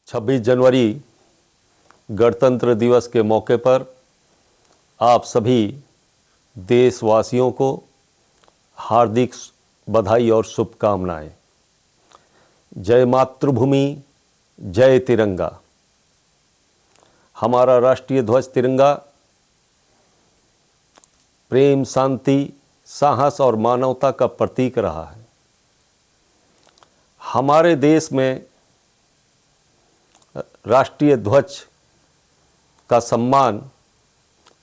26 जनवरी गणतंत्र दिवस के मौके पर आप सभी देशवासियों को हार्दिक बधाई और शुभकामनाएं। जय मातृभूमि, जय तिरंगा। हमारा राष्ट्रीय ध्वज तिरंगा प्रेम, शांति, साहस और मानवता का प्रतीक रहा है। हमारे देश में राष्ट्रीय ध्वज का सम्मान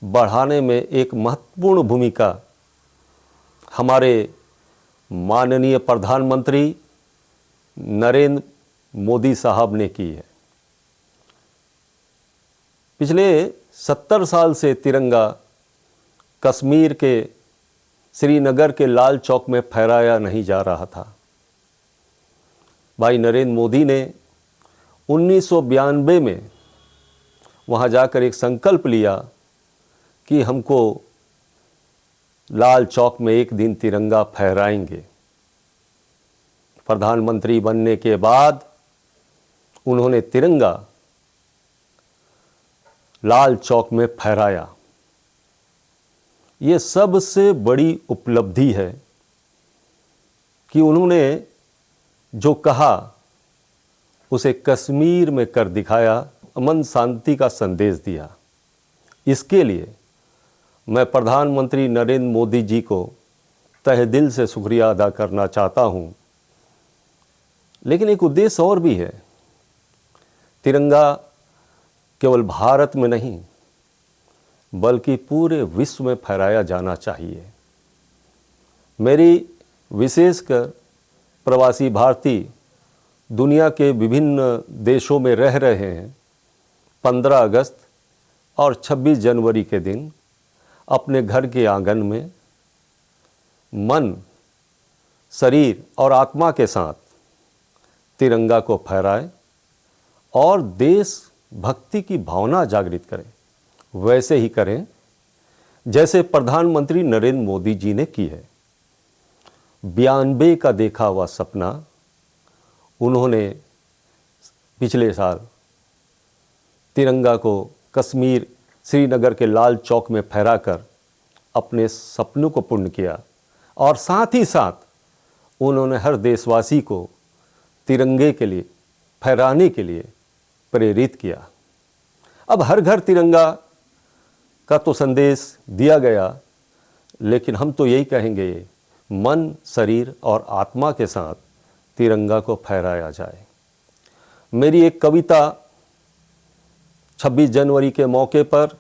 बढ़ाने में एक महत्वपूर्ण भूमिका हमारे माननीय प्रधानमंत्री नरेंद्र मोदी साहब ने की है। पिछले 70 साल से तिरंगा कश्मीर के श्रीनगर के लाल चौक में फहराया नहीं जा रहा था। भाई नरेंद्र मोदी ने 1992 में वहाँ जाकर एक संकल्प लिया कि हमको लाल चौक में एक दिन तिरंगा फहराएंगे। प्रधानमंत्री बनने के बाद उन्होंने तिरंगा लाल चौक में फहराया। ये सबसे बड़ी उपलब्धि है कि उन्होंने जो कहा उसे कश्मीर में कर दिखाया, अमन शांति का संदेश दिया। इसके लिए मैं प्रधानमंत्री नरेंद्र मोदी जी को तहे दिल से शुक्रिया अदा करना चाहता हूँ। लेकिन एक उद्देश्य और भी है। तिरंगा केवल भारत में नहीं बल्कि पूरे विश्व में फहराया जाना चाहिए। मेरी विशेषकर प्रवासी भारतीय दुनिया के विभिन्न देशों में रह रहे हैं। 15 अगस्त और 26 जनवरी के दिन अपने घर के आंगन में मन, शरीर और आत्मा के साथ तिरंगा को फहराएं और देश भक्ति की भावना जागृत करें। वैसे ही करें जैसे प्रधानमंत्री नरेंद्र मोदी जी ने की है। 92 का देखा हुआ सपना उन्होंने पिछले साल तिरंगा को कश्मीर श्रीनगर के लाल चौक में फहराकर अपने सपनों को पूर्ण किया और साथ ही साथ उन्होंने हर देशवासी को तिरंगे के लिए फहराने के लिए प्रेरित किया। अब हर घर तिरंगा का तो संदेश दिया गया, लेकिन हम तो यही कहेंगे मन, शरीर और आत्मा के साथ तिरंगा को फहराया जाए। मेरी एक कविता 26 जनवरी के मौके पर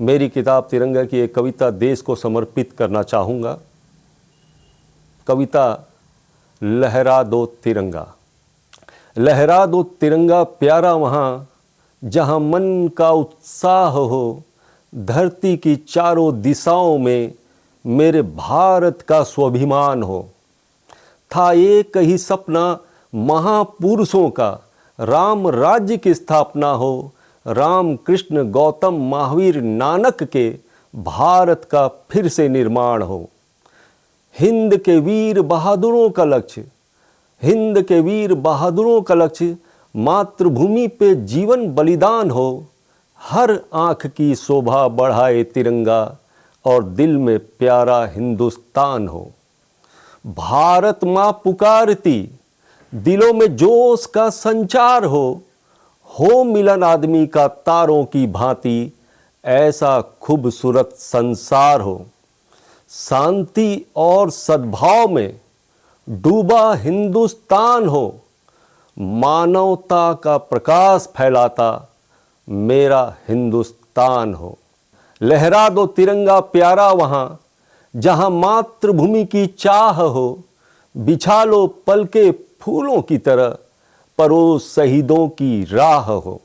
मेरी किताब तिरंगा की एक कविता देश को समर्पित करना चाहूँगा। कविता लहरा दो तिरंगा। लहरा दो तिरंगा प्यारा वहाँ जहाँ मन का उत्साह हो, धरती की चारों दिशाओं में मेरे भारत का स्वाभिमान हो। था एक ही सपना महापुरुषों का, राम राज्य की स्थापना हो। राम, कृष्ण, गौतम, महावीर, नानक के भारत का फिर से निर्माण हो। हिंद के वीर बहादुरों का लक्ष्य, हिंद के वीर बहादुरों का लक्ष्य मातृभूमि पे जीवन बलिदान हो। हर आँख की शोभा बढ़ाए तिरंगा और दिल में प्यारा हिंदुस्तान हो। भारत माँ पुकारती, दिलों में जोश का संचार हो मिलन आदमी का तारों की भांति, ऐसा खूबसूरत संसार हो। शांति और सद्भाव में डूबा हिंदुस्तान हो, मानवता का प्रकाश फैलाता मेरा हिंदुस्तान हो। लहरा दो तिरंगा प्यारा वहाँ जहाँ मातृभूमि की चाह हो। बिछा लो पलके फूलों की तरह, परोस शहीदों की राह हो।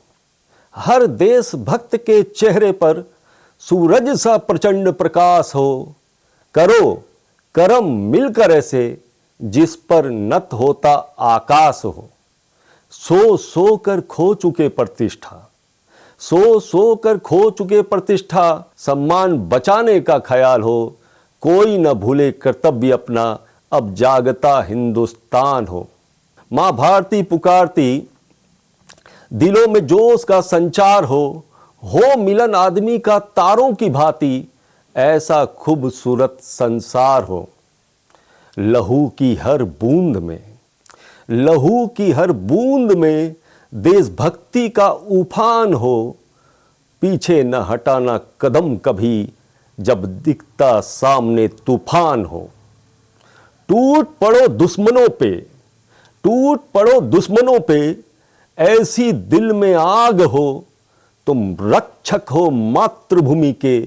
हर देश भक्त के चेहरे पर सूरज सा प्रचंड प्रकाश हो। करो करम मिलकर ऐसे जिस पर नत होता आकाश हो। सो सो कर खो चुके प्रतिष्ठा, सो सो कर खो चुके प्रतिष्ठा, सम्मान बचाने का ख्याल हो। कोई न भूले कर्तव्य अपना, अब जागता हिंदुस्तान हो। माँ भारती पुकारती, दिलों में जोश का संचार हो मिलन आदमी का तारों की भांति, ऐसा खूबसूरत संसार हो। लहू की हर बूंद में, लहू की हर बूंद में देशभक्ति का उफान हो, पीछे न हटाना कदम कभी जब दिखता सामने तूफान हो। टूट पड़ो दुश्मनों पे, टूट पड़ो दुश्मनों पे, ऐसी दिल में आग हो, तुम रक्षक हो मातृभूमि के,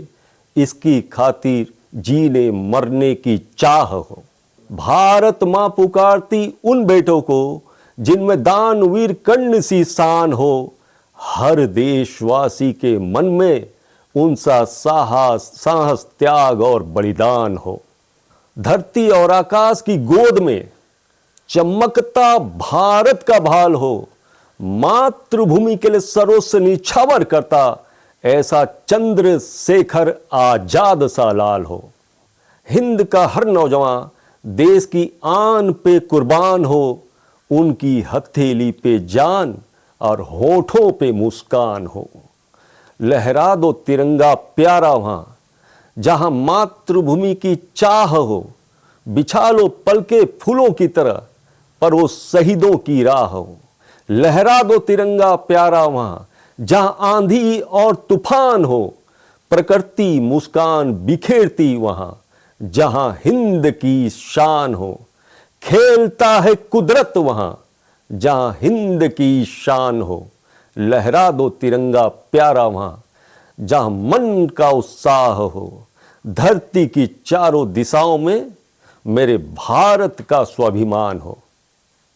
इसकी खातिर जीने मरने की चाह हो। भारत मां पुकारती उन बेटों को जिनमें दानवीर कर्ण सी शान हो, हर देशवासी के मन में उनसा साहस त्याग और बलिदान हो। धरती और आकाश की गोद में चमकता भारत का भाल हो, मातृभूमि के लिए सर्वस्व निछावर करता ऐसा चंद्रशेखर आजाद सा लाल हो। हिंद का हर नौजवान देश की आन पे कुर्बान हो, उनकी हथेली पे जान और होठों पे मुस्कान हो। लहरा दो तिरंगा प्यारा वहां जहां मातृभूमि की चाह हो, बिछा लो पलके फूलों की तरह पर वो शहीदों की राह हो। लहरा दो तिरंगा प्यारा वहां जहां आंधी और तूफान हो, प्रकृति मुस्कान बिखेरती वहां जहां हिंद की शान हो। खेलता है कुदरत वहां जहां हिंद की शान हो। लहरा दो तिरंगा प्यारा वहां जहां मन का उत्साह हो। धरती की चारों दिशाओं में मेरे भारत का स्वाभिमान हो।